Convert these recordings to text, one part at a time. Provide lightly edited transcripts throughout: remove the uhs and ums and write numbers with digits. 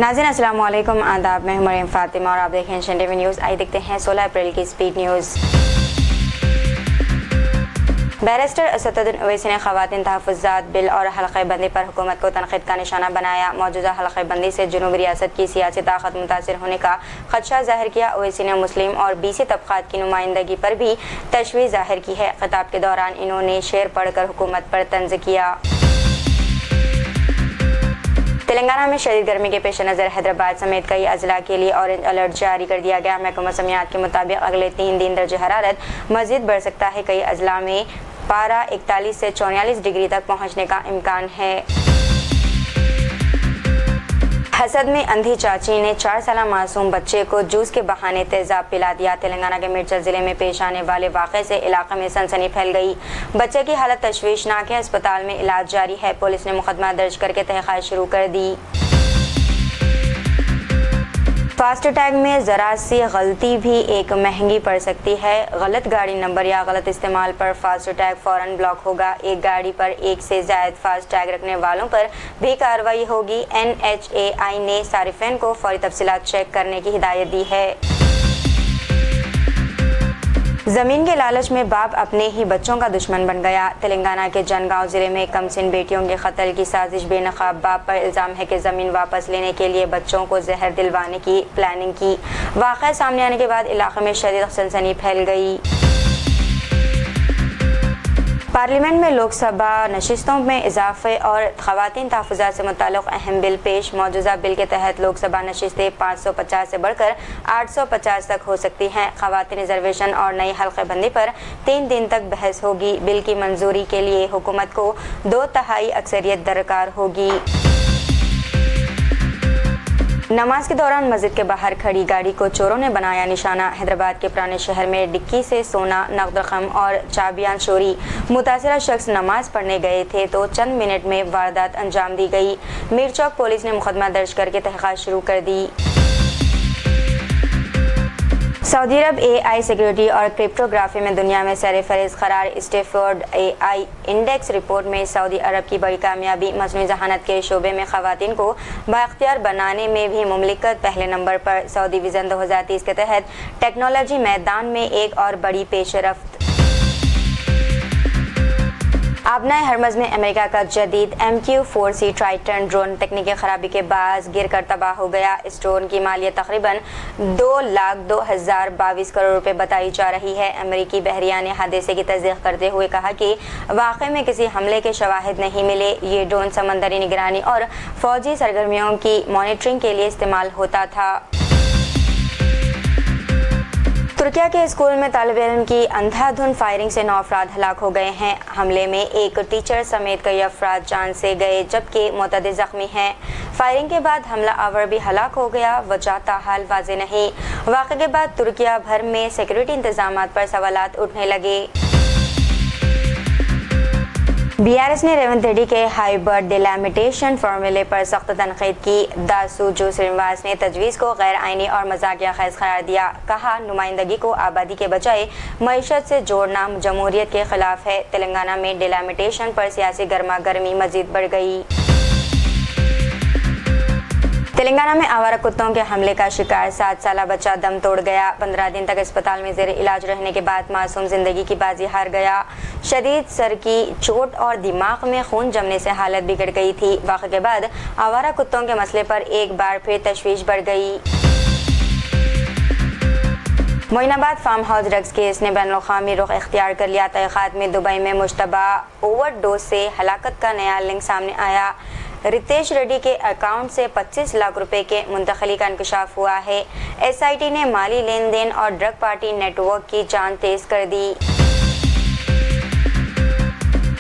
नाज़रीन अस्सलाम वालेकुम, आदाब। मैं मरियम फातिमा और आप देखें एशियन टीवी न्यूज़। आइए देखते हैं 16 अप्रैल की speed news. Barrister Asaduddin Owaisi ने ख़वातीन तहफ़्फ़ुज़ात बिल और हल्क़े बंदी पर हुकूमत को तनक़ीद का निशाना बनाया। मौजूदा हल्क़े बंदी से जुनूबी रियासत की सियासी ताकत मुतासिर होने का ख़दशा ज़ाहिर किया। ओवैसी ने मुस्लिम और बीसी तबक़ात की नुमाइंदगी पर भी तशवीश ज़ाहिर की है। ख़िताब के दौरान इन्होंने शेर पढ़कर हुकूमत पर तंज़ किया। तेलंगाना में शदीद गर्मी के पेश नज़र हैदराबाद समेत कई अजला के लिए ऑरेंज अलर्ट जारी कर दिया गया। महकमा मौसमियात के मुताबिक अगले 3 दिन दर्ज हरारत मज़ीद बढ़ सकता है। कई अजला में पारा 41 से 44 डिग्री तक पहुँचने का इम्कान है। हसद में अंधी चाची ने 4 साल मासूम बच्चे को जूस के बहाने तेजाब पिला दिया। तेलंगाना के मिर्चल जिले में पेश आने वाले वाक़े से इलाके में सनसनी फैल गई। बच्चे की हालत तशवीशनाक है, अस्पताल में इलाज जारी है। पुलिस ने मुकदमा दर्ज करके तहक़ीक़ात शुरू कर दी। फास्ट टैग में ज़रा सी गलती भी एक महंगी पड़ सकती है। गलत गाड़ी नंबर या गलत इस्तेमाल पर फास्ट टैग फ़ौरन ब्लॉक होगा। एक गाड़ी पर एक से ज़ायद फास्ट टैग रखने वालों पर भी कार्रवाई होगी। NHAI ने सारिफिन को फौरी तफसीलात चेक करने की हिदायत दी है। ज़मीन के लालच में बाप अपने ही बच्चों का दुश्मन बन गया। तेलंगाना के जनगांव ज़िले में कमसिन बेटियों के कत्ल की साजिश। बेनकाब बाप पर इल्ज़ाम है कि ज़मीन वापस लेने के लिए बच्चों को जहर दिलवाने की प्लानिंग की। वाक़या सामने आने के बाद इलाके में शदीद सनसनी फैल गई। पार्लियामेंट में लोकसभा नशिस्तों में इजाफे और ख़वातीन तहफ़्फ़ुज़ात से मुताल्लिक़ अहम बिल पेश। मौजूदा बिल के तहत लोकसभा नशिस्तें 550 से बढ़कर 850 तक हो सकती हैं। ख़वातीन रिजर्वेशन और नई हल्क़े बंदी पर 3 दिन तक बहस होगी। बिल की मंजूरी के लिए हुकूमत को 2/3 अक्सरियत दरकार होगी। नमाज के दौरान मस्जिद के बाहर खड़ी गाड़ी को चोरों ने बनाया निशाना। हैदराबाद के पुराने शहर में डिक्की से सोना, नकद रकम और चाबियां चोरी। मुतासिरा शख्स नमाज पढ़ने गए थे तो चंद मिनट में वारदात अंजाम दी गई। मीर चौक पुलिस ने मुकदमा दर्ज करके तहक़ीक़ात शुरू कर दी। सऊदी अरब AI सिक्योरिटी और क्रिप्टोग्राफी में दुनिया में सरफ़हरिस्त करार। स्टैनफोर्ड AI इंडेक्स रिपोर्ट में सऊदी अरब की बड़ी कामयाबी। मसनूई ज़हानत के शोबे में ख़वातीन को बाइख्तियार बनाने में भी मुमलिकत पहले नंबर पर। सऊदी विज़न 2030 के तहत टेक्नोलॉजी मैदान में एक और बड़ी पेशरफ्त। आबनाए हरमज़ में अमेरिका का जदीद MQ-4C ट्राइटन ड्रोन तकनीकी खराबी के बाद गिर कर तबाह हो गया। इस ड्रोन की मालियत तकरीबन 2,02,022 करोड़ रुपए बताई जा रही है। अमेरिकी बहरिया ने हादसे की तस्दीक करते हुए कहा कि वाक़े में किसी हमले के शवाहिद नहीं मिले। ये ड्रोन समंदरी निगरानी और फौजी सरगर्मियों की मॉनिटरिंग के लिए इस्तेमाल होता था। तुर्किया के स्कूल में तालिब इल्म की अंधाधुंध फायरिंग से 9 अफराद हलाक हो गए हैं। हमले में एक टीचर समेत कई अफराद जान से गए जबकि मुतअद्दिद ज़ख्मी हैं। फायरिंग के बाद हमला आवर भी हलाक हो गया। वजह ताहाल वाज़ेह नहीं। वाक़े के बाद तुर्किया भर में सिक्योरिटी इंतजामात पर सवालात उठने लगे। BRS ने रेवंत रेड्डी के हाइब्रिड डिलैमिटेशन फार्मूले पर सख्त तनक़ीद की। दासुजू श्रीनिवास ने तजवीज़ को गैर आइनी और मज़ाकिया ख़ैज़ करार दिया। कहा, नुमाइंदगी को आबादी के बजाय मईशत से जोड़ना जमहूरियत के ख़िलाफ़ है। तेलंगाना में डिलैमिटेशन पर सियासी गर्मा गर्मी मज़ीद बढ़ गई। तेलंगाना में आवारा कुत्तों के हमले का शिकार 7 साला बच्चा दम तोड़ गया। 15 दिन तक अस्पताल में ज़ेर इलाज रहने के बाद मासूम जिंदगी की बाजी हार गया। शदीद सर की चोट और दिमाग में खून जमने से हालत बिगड़ गई थी। वाक़े के बाद आवारा कुत्तों के मसले पर एक बार फिर तशवीश बढ़ गई। Moinabad farm house drugs case ने बैनुल-अक़वामी रुख इख्तियार कर लिया। तहक़ीक़ात में दुबई में मुश्तबा ओवरडोज से हलाकत का नया लिंक सामने आया। रितेश रेड्डी के अकाउंट से 25 लाख रुपए के मुंतकली का इंकशाफ हुआ है। SIT ने माली लेन देन और ड्रग पार्टी नेटवर्क की जांच तेज कर दी।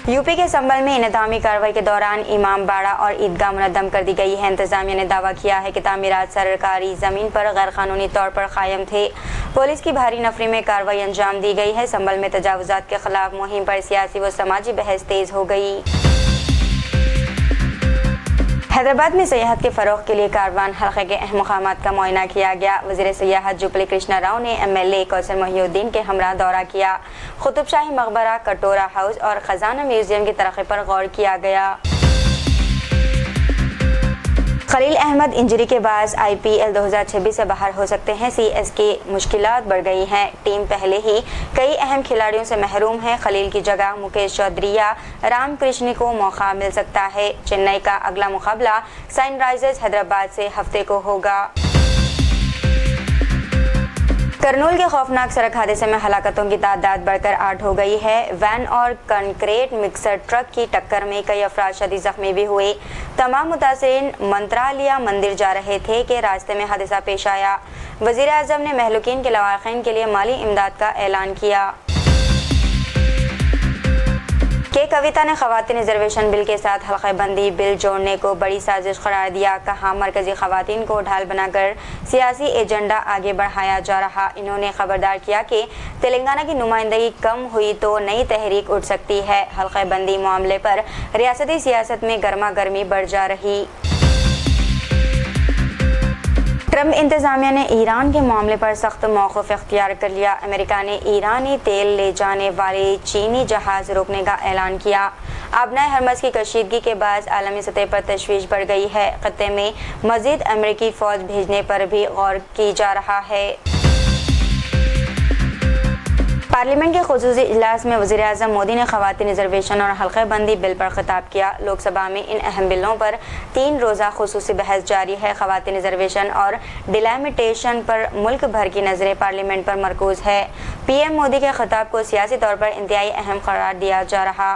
यूपी के संभल में इंतज़ामी कार्रवाई के दौरान इमाम बाड़ा और ईदगाह मुनद्दम कर दी गई है। इंतजामिया ने दावा किया है कि तामीरात सरकारी ज़मीन पर गैर कानूनी तौर पर कायम थे। पुलिस की भारी नफरी में कार्रवाई अंजाम दी गई है। संभल में तजावुज़ात के खिलाफ मुहिम पर सियासी व समाजी बहस तेज हो गई। हैदराबाद में सियाहत के फ़रोग़ के लिए कारवान हल्के के अहम मक़ामात का मुआयना किया गया। वज़ीर सियाहत जुबली कृष्णा राव ने MLA कौसर मोहिउद्दीन के हमरा दौरा किया। कुतुब शाही मकबरा, कटोरा हाउस और खजाना म्यूजियम की तरक्की पर गौर किया गया। खलील अहमद इंजरी के बाद IPL 2026 से बाहर हो सकते हैं। CS की मुश्किलात बढ़ गई हैं। टीम पहले ही कई अहम खिलाड़ियों से महरूम है। खलील की जगह मुकेश चौधरी या रामकृष्ण को मौका मिल सकता है। चेन्नई का अगला मुकाबला सनराइजर्स हैदराबाद से हफ्ते को होगा। करनूल के खौफनाक सड़क हादसे में हलाकतों की तादाद बढ़कर 8 हो गई है। वैन और कंक्रीट मिक्सर ट्रक की टक्कर में कई अफराद शदीद जख्मी भी हुए। तमाम मुतासिरीन मंत्रालय मंदिर जा रहे थे कि रास्ते में हादसा पेश आया। वजीर आजम ने महलूकीन के लवाहिकीन के लिए माली इमदाद का ऐलान किया। के कविता ने खवातीन रिजर्वेशन बिल के साथ हल्का बंदी बिल जोड़ने को बड़ी साजिश करार दिया। कहा मरकजी खवातीन को ढाल बनाकर सियासी एजेंडा आगे बढ़ाया जा रहा। इन्होंने खबरदार किया कि तेलंगाना की नुमाइंदगी कम हुई तो नई तहरीक उठ सकती है। हल्का बंदी मामले पर रियासती सियासत में गर्मा गर्मी बढ़ जा रही। ट्रंप इंतजामिया ने ईरान के मामले पर सख्त मौक़िफ़ इख्तियार कर लिया। अमेरिका ने ईरानी तेल ले जाने वाले चीनी जहाज़ रोकने का ऐलान किया। आबनाए हरमज़ की कशीदगी के बाद आलमी सतह पर तशवीश बढ़ गई है। खत्ते में मज़ीद अमेरिकी फ़ौज भेजने पर भी गौर की जा रहा है। पार्लियामेंट के खुसूसी इजलास में वज़ीर आज़म मोदी ने खवातीन रिजर्वेशन और हल्का बंदी बिल पर खिताब किया। लोकसभा में इन अहम बिलों पर 3 रोज़ा खुसूसी बहस जारी है। खवातीन रिजर्वेशन और डिलिमिटेशन पर मुल्क भर की नज़रें पार्लियामेंट पर मरकूज़ है। PM मोदी के खिताब को सियासी तौर पर इंतहाई अहम करार दिया जा रहा।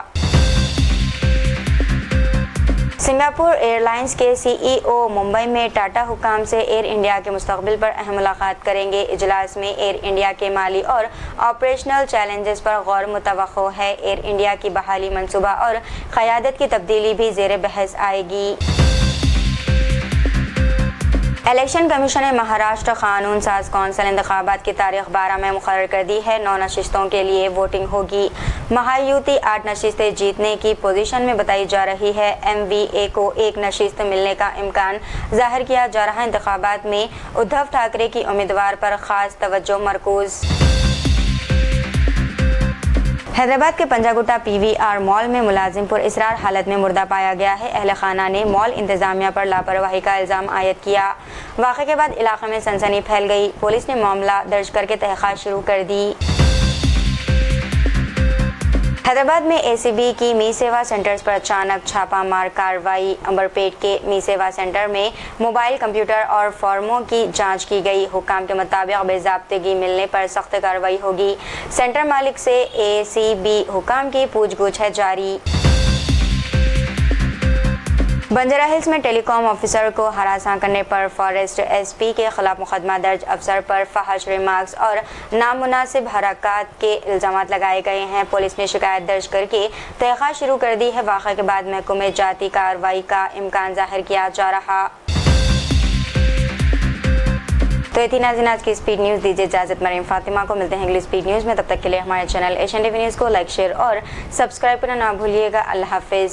सिंगापुर एयरलाइंस के CEO मुंबई में टाटा हुकाम से एयर इंडिया के मुस्तकबिल पर अहम मुलाकात करेंगे। इजलास में एयर इंडिया के माली और ऑपरेशनल चैलेंजेस पर गौर मुतवक्को है। एयर इंडिया की बहाली मंसूबा और क़यादत की तब्दीली भी ज़ेर बहस आएगी। इलेक्शन कमीशन ने महाराष्ट्र कानून साज कौंसिल इंतखाबात की तारीख 12 में मुकर्रर कर दी है। 9 नशिस्तों के लिए वोटिंग होगी। महायुति 8 नशिस्तें जीतने की पोजीशन में बताई जा रही है। MVA को 1 नशिस्त मिलने का इम्कान जाहिर किया जा रहा है। इंतखाबात में उद्धव ठाकरे की उम्मीदवार पर खास तवज्जो मरकूज। हैदराबाद के पंजागुट्टा PVR मॉल में मुलाजिम पुरइसरार हालत में मुर्दा पाया गया है। अहले खाना ने मॉल इंतजामिया पर लापरवाही का इल्ज़ाम आयद किया। वाक़े के बाद इलाके में सनसनी फैल गई। पुलिस ने मामला दर्ज करके तहक़ीक़ात शुरू कर दी। हैदराबाद में ACB की मी सेवा सेंटर्स पर अचानक छापामार कार्रवाई। अंबरपेट के मी सेवा सेंटर में मोबाइल कंप्यूटर और फॉर्मों की जांच की गई। हुकाम के मुताबिक बेज़ाब्तगी मिलने पर सख्त कार्रवाई होगी। सेंटर मालिक से ACB हुकाम की पूछगछ है जारी। बंजारा हिल्स में टेलीकॉम ऑफिसर को हरासा करने पर फॉरेस्ट SP के खिलाफ मुकदमा दर्ज। अफसर पर फहश रिमार्क्स और नामुनासिब हरकत के इल्ज़ामात लगाए गए हैं। पुलिस ने शिकायत दर्ज करके तहक़ीक़ात शुरू कर दी है। वाक़े के बाद महकमे जाती कार्रवाई का इम्कान जाहिर किया जा रहा। तो ये थी नाज़रीन आज की स्पीड न्यूज़। दीजिए इजाज़त। मरीम फातिमा को मिलते हैं अगली स्पीड न्यूज़ में। तब तक के लिए हमारे चैनल एशियन टीवी न्यूज़ को लाइक शेयर और सब्सक्राइब करना ना भूलिएगा। अल्लाह हाफ़िज़।